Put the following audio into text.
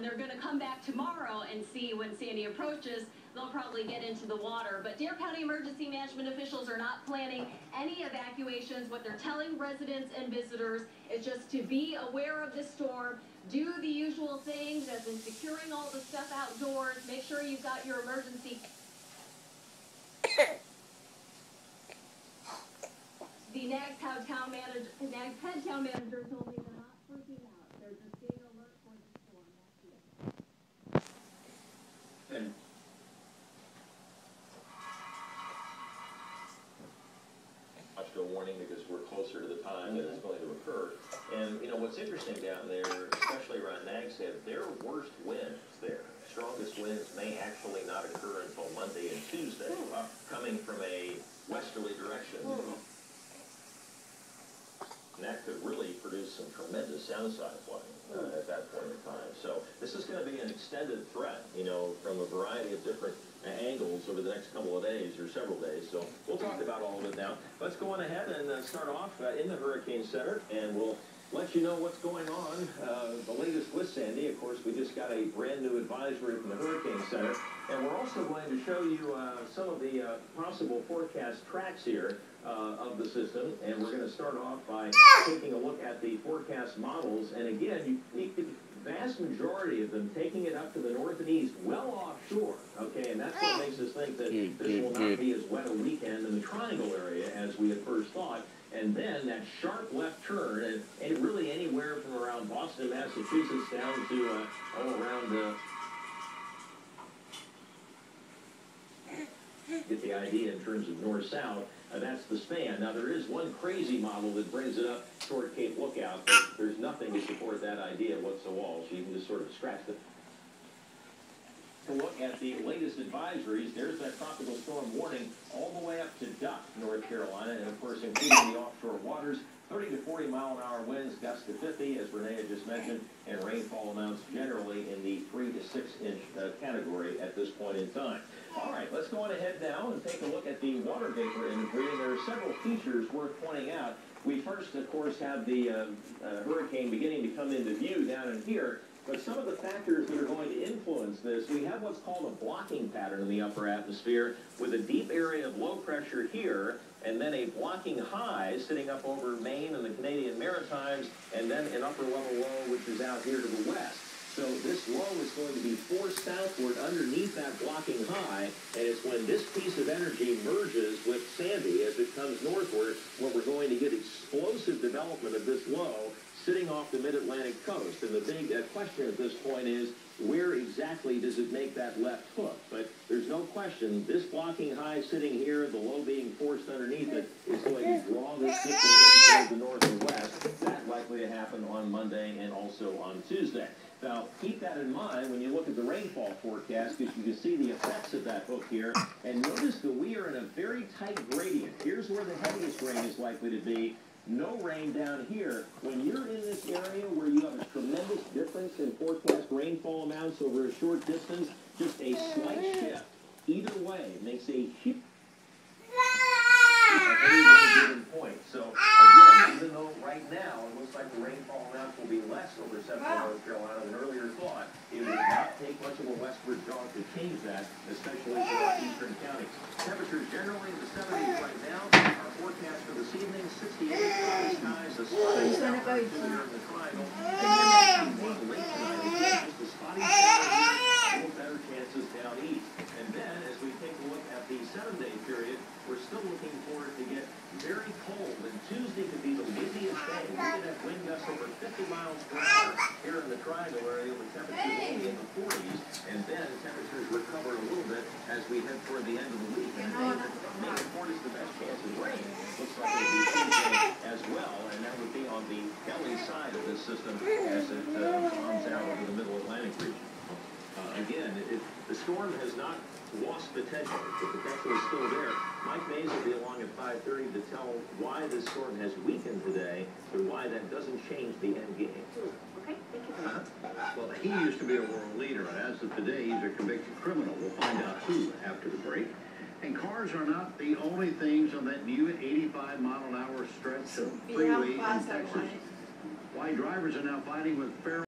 and they're going to come back tomorrow and see when Sandy approaches. They'll probably get into the water. But Dare County emergency management officials are not planning any evacuations. What they're telling residents and visitors is just to be aware of the storm, do the usual things as in securing all the stuff outdoors, make sure you've got your emergency. The Nags Head Town Manager told me they're not freaking out. They're just staying alert for the storm. That's it. And a warning because we're closer to the time that it's going to occur. And you know what's interesting down there, especially around Nags Head, their worst winds there. Strongest winds may actually not occur until Monday and Tuesday, coming from a westerly direction. And that could really produce some tremendous downside flooding at that point in time. So this is going to be an extended threat, you know, from a variety of different angles over the next couple of days or several days. So we'll talk about all of it now. Let's go on ahead and start off in the Hurricane Center, and we'll let you know what's going on. The latest with Sandy, of course, we just got a brand new advisory from the Hurricane Center, and we're also going to show you some of the possible forecast tracks here of the system, and we're going to start off by taking a look at the forecast models. And again, the vast majority of them taking it up to the north and east, well offshore, okay, and that's what makes us think that this will not be as wet a weekend in the Triangle area as we at first thought. And then that sharp left turn, and really anywhere from around Boston, Massachusetts, down to all around, get the idea in terms of north-south. That's the span. Now, there is one crazy model that brings it up toward Cape Lookout, but there's nothing to support that idea whatsoever, so you can just sort of scratch the... To look at the latest advisories, there's that tropical storm warning all the way up to Duck, North Carolina, and of course including the offshore waters, 30 to 40 mile-an-hour winds, gusts to 50, as Renee had just mentioned, and rainfall amounts generally in the 3 to 6 inch category at this point in time. All right, let's go on ahead now and take a look at the water vapor imagery, and there are several features worth pointing out. We first, of course, have the hurricane beginning to come into view down in here. But some of the factors that are going to influence this, we have what's called a blocking pattern in the upper atmosphere with a deep area of low pressure here, and then a blocking high sitting up over Maine and the Canadian Maritimes, and then an upper level low which is out here to the west. So this low is going to be forced southward underneath that blocking high, and it's when this piece of energy merges with Sandy as it comes northward where we're going to get explosive development of this low sitting off the mid-Atlantic coast. And the big question at this point is, where exactly does it make that left hook? But there's no question, this blocking high sitting here, the low being forced underneath it, is going to draw this system in toward the north and west. That's likely to happen on Monday and also on Tuesday. Now, keep that in mind when you look at the rainfall forecast, because you can see the effects of that hook here. And notice that we are in a very tight gradient. Here's where the heaviest rain is likely to be. No rain down here. When you're in this area where you have a tremendous difference in forecast rainfall amounts over a short distance, just a slight shift either way makes a huge at any one given point. So again, even though right now it looks like the rainfall amounts will be less over central North Carolina than earlier thought, it would not take much of a westward jog to change that, especially for our eastern counties. Temperatures generally in the 70s right now. Our forecast for this evening, 68 cloudy skies, a spotty shower or two here in the Triangle, and then one late tonight, just a spotty shower here, a little better chances down east. And then, as we take a look at the 7-day period, we're still looking for it to get very cold, and Tuesday could be the windiest day. We could have wind gusts over 50 miles per hour here in the Triangle area with temperatures only in the 40s, and then temperatures recover a little bit as we head toward the end of the week. And May 4th is the best chance of rain. Looks like it'll be Tuesday as well, and that would be on the belly side of this system as it bombs out over the middle Atlantic region. Again, the storm has not lost potential. The potential is still there. Mike Mays will be along at 5:30 to tell why this storm has weakened today, but why that doesn't change the end game. Okay, thank you. Well, he used to be a world leader, and as of today, he's a convicted criminal. We'll find out who after the break. And cars are not the only things on that new 85-mile-an-hour stretch of freeway in Texas. Why drivers are now fighting with fair